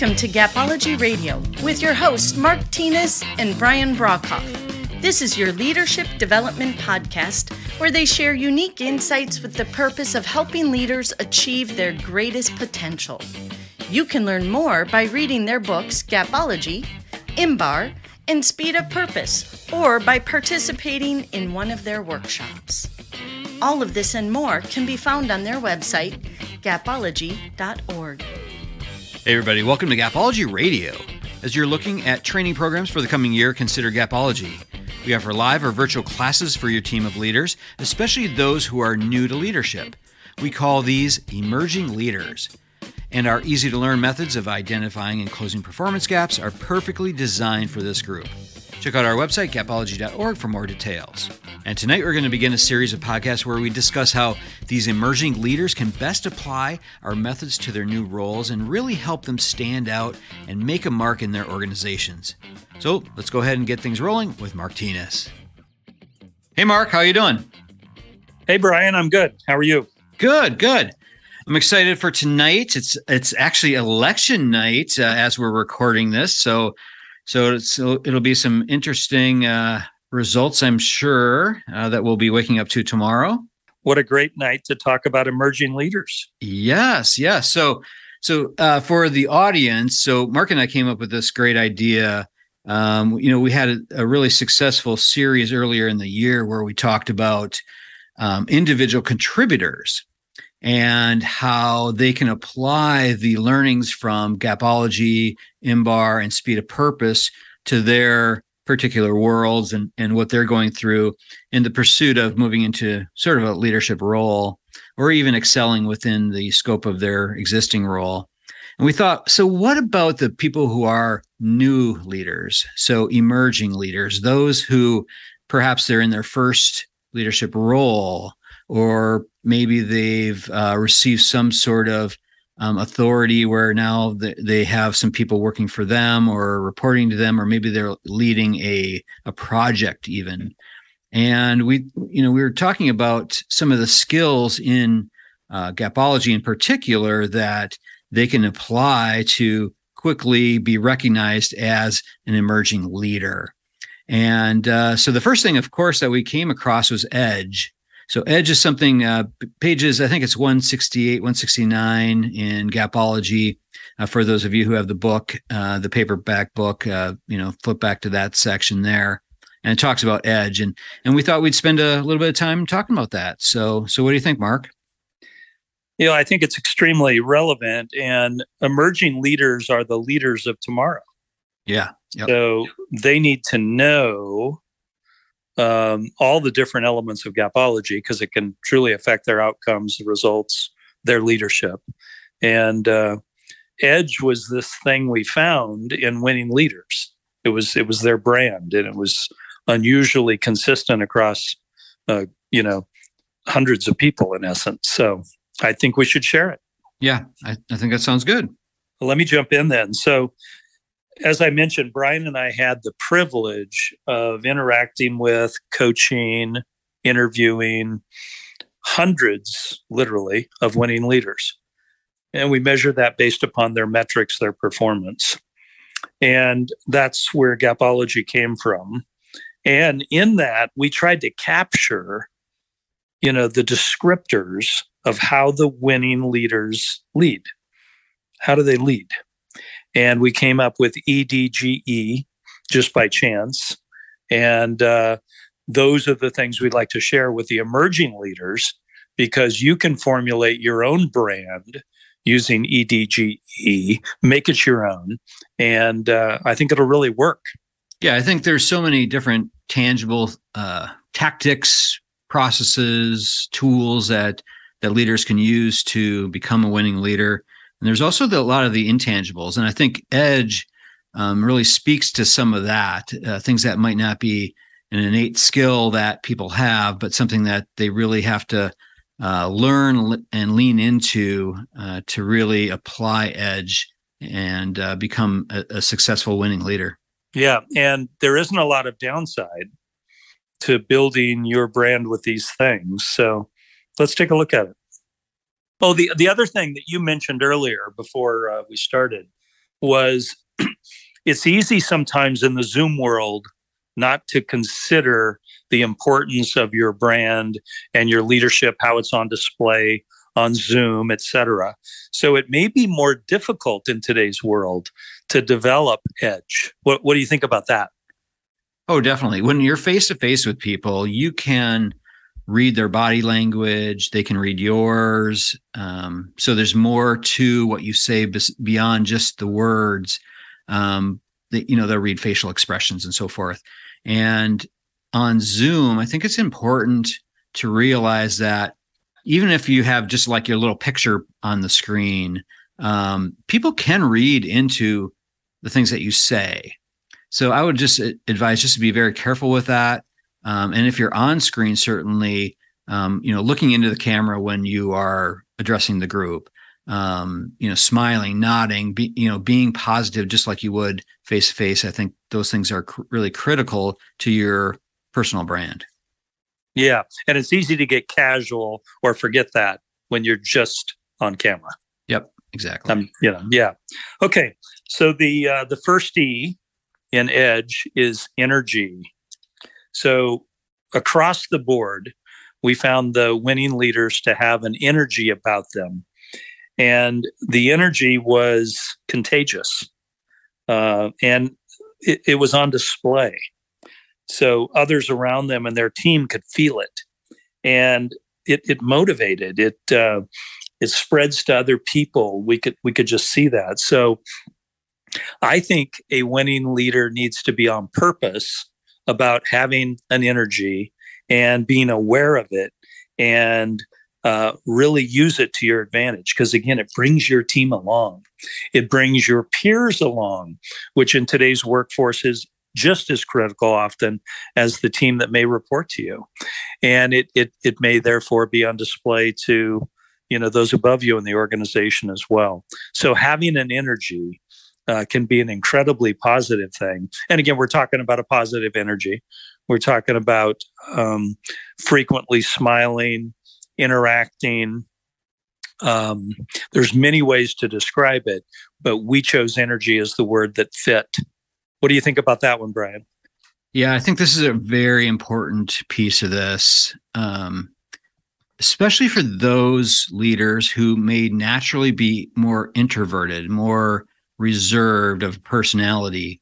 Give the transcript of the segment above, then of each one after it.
Welcome to Gapology Radio with your hosts Mark Tinas and Brian Brockhoff. This is your leadership development podcast where they share unique insights with the purpose of helping leaders achieve their greatest potential. You can learn more by reading their books Gapology, IMBAR, and Speed of Purpose, or by participating in one of their workshops. All of this and more can be found on their website, gapology.org. Hey everybody, welcome to Gapology Radio. As you're looking at training programs for the coming year, consider Gapology. We offer live or virtual classes for your team of leaders, especially those who are new to leadership. We call these emerging leaders. And our easy-to-learn methods of identifying and closing performance gaps are perfectly designed for this group. Check out our website, gapology.org, for more details. And tonight we're going to begin a series of podcasts where we discuss how these emerging leaders can best apply our methods to their new roles and really help them stand out and make a mark in their organizations. So let's go ahead and get things rolling with Mark Tinas. Hey Mark, how you doing? Hey Brian, I'm good. How are you? Good. I'm excited for tonight. It's actually election night as we're recording this, so it'll be some interesting results, I'm sure, that we'll be waking up to tomorrow. What a great night to talk about emerging leaders. Yes. So for the audience, so Mark and I came up with this great idea. We had a really successful series earlier in the year where we talked about individual contributors and how they can apply the learnings from Gapology, IMBAR, and Speed of Purpose to their particular worlds and what they're going through in the pursuit of moving into sort of a leadership role or even excelling within the scope of their existing role. And we thought, so what about the people who are new leaders, so emerging leaders, those who perhaps they're in their first leadership role, or maybe they've received some sort of authority where now they have some people working for them or reporting to them, or maybe they're leading a project even. And we were talking about some of the skills in Gapology in particular that they can apply to quickly be recognized as an emerging leader. And so the first thing, of course, that we came across was EDGE. So EDGE is something, pages, I think it's 168, 169 in Gapology. For those of you who have the book, the paperback book, flip back to that section there. And it talks about EDGE. And we thought we'd spend a little bit of time talking about that. So what do you think, Mark? I think it's extremely relevant, and emerging leaders are the leaders of tomorrow. Yeah. Yep. So they need to know all the different elements of Gapology because it can truly affect their outcomes, the results, their leadership. And EDGE was this thing we found in winning leaders. It was their brand, and it was unusually consistent across, hundreds of people in essence. So I think we should share it. Yeah, I think that sounds good. Well, let me jump in then. So as I mentioned, Brian and I had the privilege of interacting with, coaching, interviewing hundreds, literally, of winning leaders. And we measure that based upon their metrics, their performance. And that's where Gapology came from. And in that, we tried to capture, the descriptors of how the winning leaders lead. How do they lead? And we came up with EDGE just by chance. And those are the things we'd like to share with the emerging leaders, because you can formulate your own brand using EDGE, make it your own. And I think it'll really work. Yeah, I think there's so many different tangible tactics, processes, tools that leaders can use to become a winning leader. And there's also a lot of the intangibles. And I think EDGE really speaks to some of that, things that might not be an innate skill that people have, but something that they really have to learn and lean into to really apply EDGE and become a successful winning leader. Yeah, and there isn't a lot of downside to building your brand with these things. So let's take a look at it. Oh, the other thing that you mentioned earlier before we started was it's easy sometimes in the Zoom world not to consider the importance of your brand and your leadership, how it's on display on Zoom, et cetera. So it may be more difficult in today's world to develop edge. What do you think about that? Oh, definitely. When you're face to face with people, you can read their body language. They can read yours. So there's more to what you say beyond just the words. They'll read facial expressions and so forth. And on Zoom, I think it's important to realize that even if you have just like your little picture on the screen, people can read into the things that you say. So I would just advise just to be very careful with that. And if you're on screen, certainly, looking into the camera when you are addressing the group, smiling, nodding, being positive, just like you would face to face. I think those things are really critical to your personal brand. Yeah. And it's easy to get casual or forget that when you're just on camera. Yep, exactly. Yeah. Okay. So the first E in edge is energy. So across the board, we found the winning leaders to have an energy about them. And the energy was contagious. And it was on display. So others around them and their team could feel it. And it motivated. It spreads to other people. We could just see that. So I think a winning leader needs to be on purpose about having an energy and being aware of it and really use it to your advantage. Because again, it brings your team along. It brings your peers along, which in today's workforce is just as critical often as the team that may report to you. And it may therefore be on display to, those above you in the organization as well. So having an energy can be an incredibly positive thing. And again, we're talking about a positive energy. We're talking about frequently smiling, interacting. There's many ways to describe it, but we chose energy as the word that fit. What do you think about that one, Brian? Yeah, I think this is a very important piece of this, especially for those leaders who may naturally be more introverted, more reserved of personality.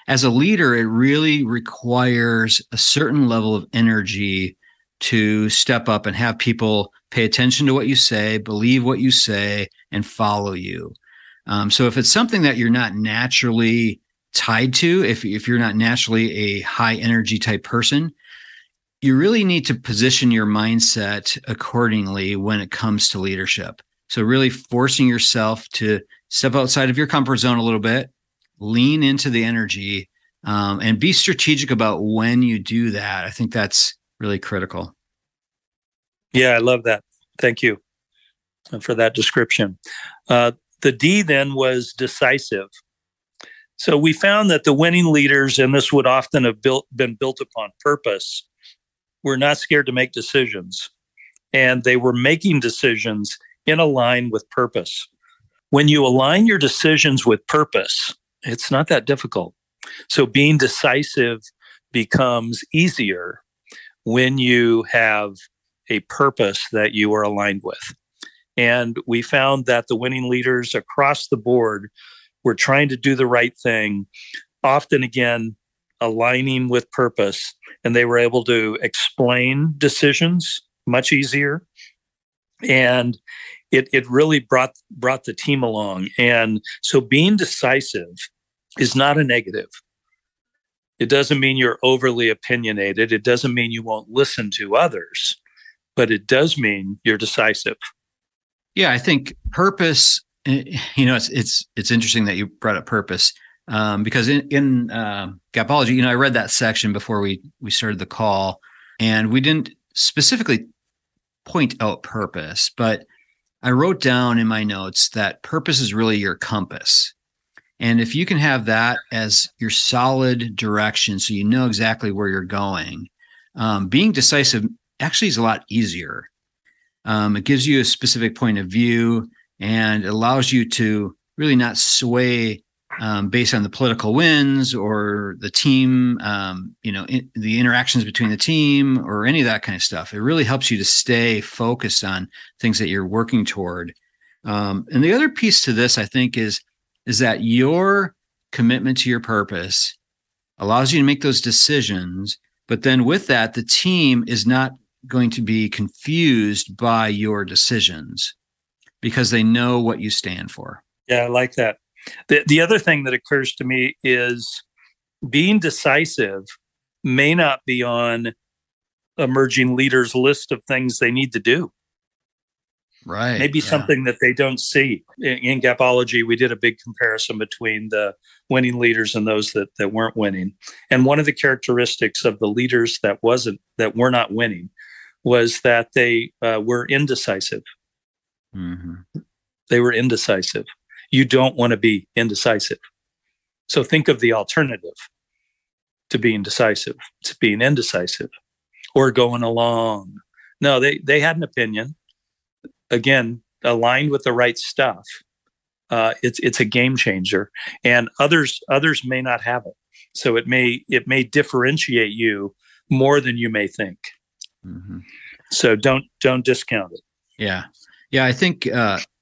As a leader, it really requires a certain level of energy to step up and have people pay attention to what you say, believe what you say, and follow you. So if it's something that you're not naturally tied to, if you're not naturally a high energy type person, you really need to position your mindset accordingly when it comes to leadership. So really forcing yourself to step outside of your comfort zone a little bit, lean into the energy, and be strategic about when you do that. I think that's really critical. Yeah, I love that. Thank you for that description. The D then was decisive. So we found that the winning leaders, and this would often have been built upon purpose, were not scared to make decisions. And they were making decisions in a line with purpose. When you align your decisions with purpose, it's not that difficult. So being decisive becomes easier when you have a purpose that you are aligned with. And we found that the winning leaders across the board were trying to do the right thing, often again, aligning with purpose, and they were able to explain decisions much easier. And it really brought the team along. And so being decisive is not a negative. It doesn't mean you're overly opinionated. It doesn't mean you won't listen to others, but it does mean you're decisive. Yeah, I think purpose, it's interesting that you brought up purpose, because in Gapology, I read that section before we started the call, and we didn't specifically point out purpose, but I wrote down in my notes that purpose is really your compass. And if you can have that as your solid direction, so you know exactly where you're going, being decisive actually is a lot easier. It gives you a specific point of view and it allows you to really not sway based on the political winds or the team, the interactions between the team or any of that kind of stuff. It really helps you to stay focused on things that you're working toward. And the other piece to this, I think, is that your commitment to your purpose allows you to make those decisions. But then with that, the team is not going to be confused by your decisions because they know what you stand for. Yeah, I like that. The other thing that occurs to me is being decisive may not be on emerging leaders' list of things they need to do. Right. Maybe something that they don't see. In Gapology, we did a big comparison between the winning leaders and those that weren't winning. And one of the characteristics of the leaders that were not winning was that they were indecisive. Mm-hmm. They were indecisive. You don't want to be indecisive. So think of the alternative to being decisive. It's being indecisive or going along. No, they had an opinion. Again, aligned with the right stuff. It's a game changer, and others may not have it. So it may differentiate you more than you may think. Mm-hmm. So don't discount it. Yeah. I think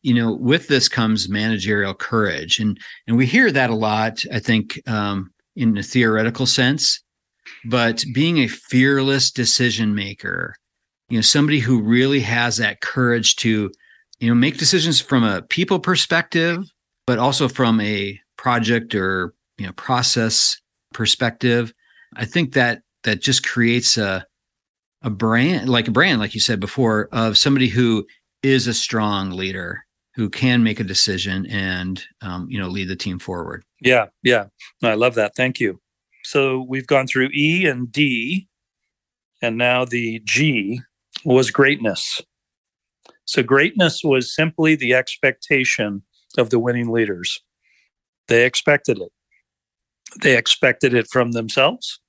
with this comes managerial courage, and we hear that a lot. I think in a theoretical sense, but being a fearless decision maker. Somebody who really has that courage to, make decisions from a people perspective, but also from a project or, process perspective. I think that just creates a brand, like you said before, of somebody who is a strong leader who can make a decision and, lead the team forward. Yeah. I love that. Thank you. So we've gone through E and D, and now the G was greatness. So greatness was simply the expectation of the winning leaders. They expected it. They expected it from themselves,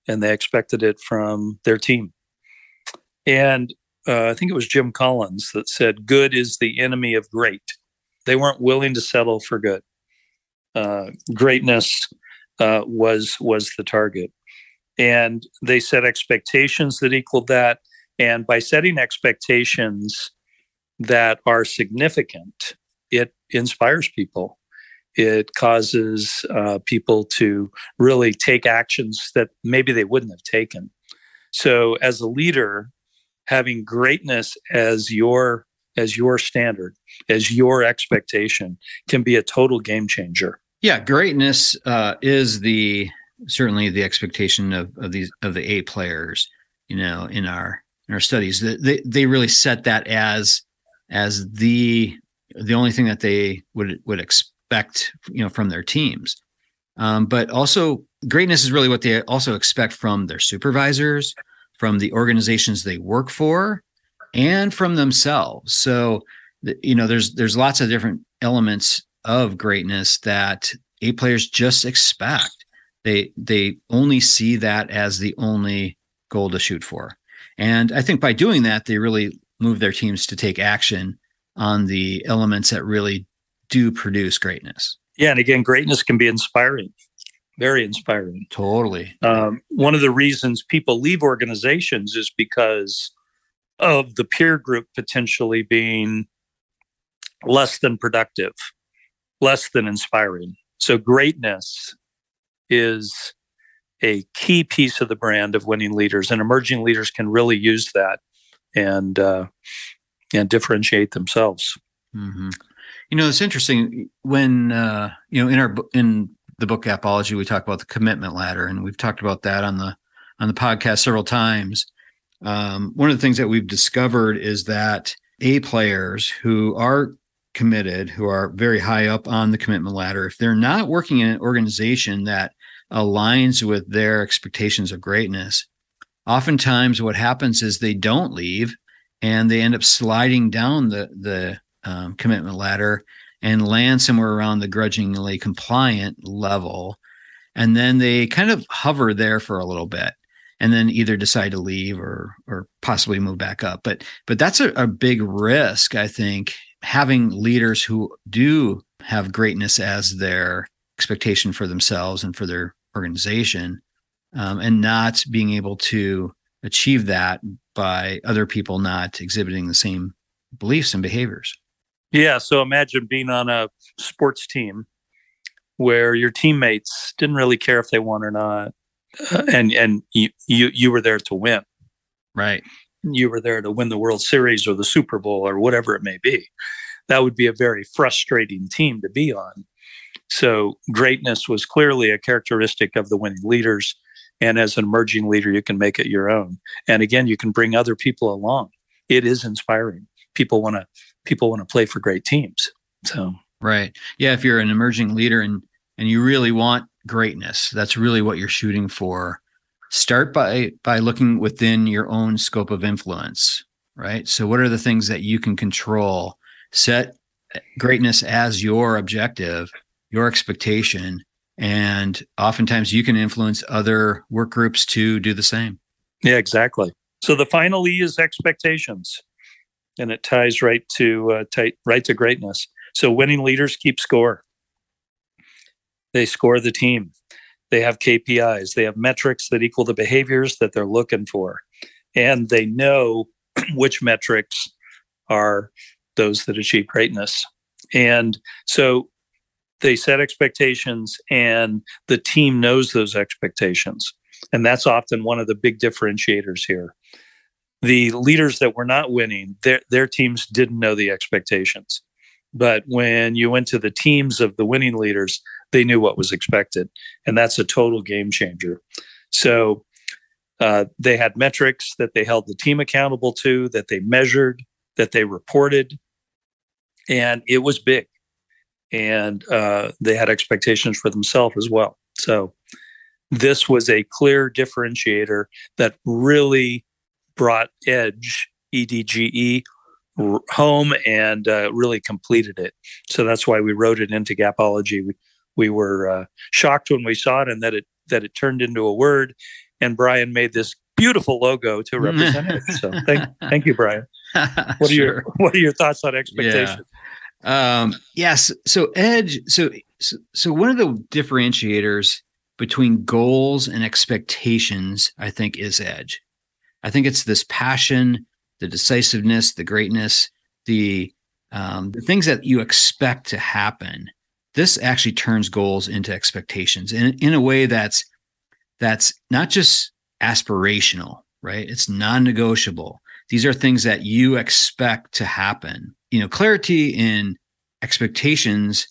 and they expected it from their team. And I think it was Jim Collins that said, good is the enemy of great. They weren't willing to settle for good. Greatness was the target. And they set expectations that equaled that. And by setting expectations that are significant, it inspires people. It causes people to really take actions that maybe they wouldn't have taken. So as a leader, having greatness as your standard, as your expectation, can be a total game changer. Yeah, greatness is certainly the expectation of the A players, in our studies. They really set that as the only thing that they would expect, from their teams. But also greatness is really what they also expect from their supervisors, from the organizations they work for, and from themselves. So, there's lots of different elements of greatness that A players just expect. They only see that as the only goal to shoot for. And I think by doing that, they really move their teams to take action on the elements that really do produce greatness. Yeah. And again, greatness can be inspiring, very inspiring. Totally. One of the reasons people leave organizations is because of the peer group potentially being less than productive, less than inspiring. So greatness is a key piece of the brand of winning leaders, and emerging leaders can really use that and differentiate themselves. Mm-hmm. It's interesting when in the book Gapology, we talk about the commitment ladder, and we've talked about that on the podcast several times. One of the things that we've discovered is that A players who are committed, who are very high up on the commitment ladder, if they're not working in an organization that aligns with their expectations of greatness, oftentimes what happens is they don't leave and they end up sliding down the commitment ladder and land somewhere around the grudgingly compliant level. And then they kind of hover there for a little bit and then either decide to leave or possibly move back up. But that's a big risk, I think, having leaders who do have greatness as their expectation for themselves and for their organization, and not being able to achieve that by other people not exhibiting the same beliefs and behaviors. Yeah. So imagine being on a sports team where your teammates didn't really care if they won or not, and you were there to win. Right. You were there to win the World Series or the Super Bowl or whatever it may be. That would be a very frustrating team to be on. So greatness was clearly a characteristic of the winning leaders. And as an emerging leader, you can make it your own. And again, you can bring other people along. It is inspiring. People want to play for great teams. So right. Yeah. If you're an emerging leader and you really want greatness, that's really what you're shooting for. Start by looking within your own scope of influence, right? So what are the things that you can control? Set greatness as your objective, your expectation, and oftentimes you can influence other work groups to do the same. Yeah, exactly. So the final E is expectations, and it ties right to greatness. So winning leaders keep score. They score the team. They have KPIs. They have metrics that equal the behaviors that they're looking for. And they know which metrics are those that achieve greatness. And so they set expectations, and the team knows those expectations. And that's often one of the big differentiators here. The leaders that were not winning, their teams didn't know the expectations. But when you went to the teams of the winning leaders, they knew what was expected. And that's a total game changer. So they had metrics that they held the team accountable to, that they measured, that they reported. And it was big. And they had expectations for themselves as well. So this was a clear differentiator that really brought EDGE, EDGE, home and really completed it. So that's why we wrote it into Gapology. We were shocked when we saw it, and that it turned into a word. And Brian made this beautiful logo to represent it. So thank you, Brian. What are your thoughts on expectations? Yes. So EDGE. So one of the differentiators between goals and expectations, I think, is EDGE. I think it's this passion, the decisiveness, the greatness, the things that you expect to happen. This actually turns goals into expectations in a way that's not just aspirational, right? It's non-negotiable. These are things that you expect to happen. Clarity in expectations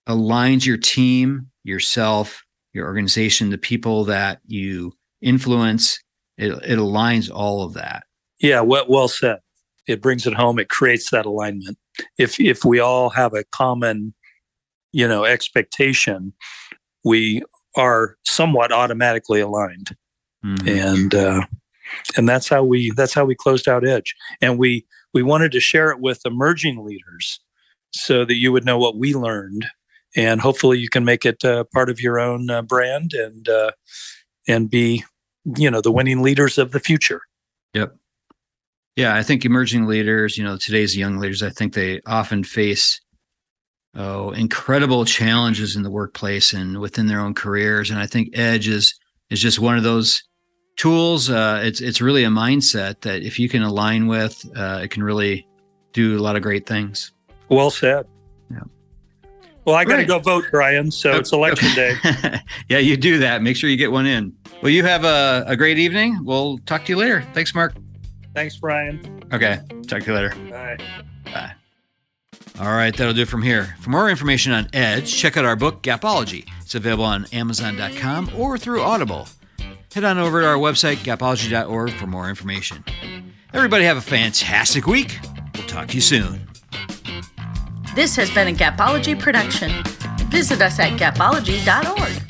aligns your team, yourself, your organization, the people that you influence. It aligns all of that. Yeah, well said. It brings it home. It creates that alignment. If we all have a common, expectation, we are somewhat automatically aligned. Mm-hmm. And that's how we closed out EDGE. And we wanted to share it with emerging leaders so that you would know what we learned, and hopefully you can make it part of your own brand and be, the winning leaders of the future. Yep. Yeah, I think emerging leaders, today's young leaders, I think they often face incredible challenges in the workplace and within their own careers. And I think EDGE is just one of those tools. It's really a mindset that if you can align with, it can really do a lot of great things. Well said. Yeah. Well, I got to go vote, Brian. So it's election day. Yeah, you do that. Make sure you get one in. Well, you have a great evening. We'll talk to you later. Thanks, Mark. Thanks, Brian. Okay. Talk to you later. Bye. Bye. All right. That'll do it from here. For more information on EDGE, check out our book, Gapology. It's available on Amazon.com or through Audible. Head on over to our website, gapology.org, for more information. Everybody have a fantastic week. We'll talk to you soon. This has been a Gapology production. Visit us at gapology.org.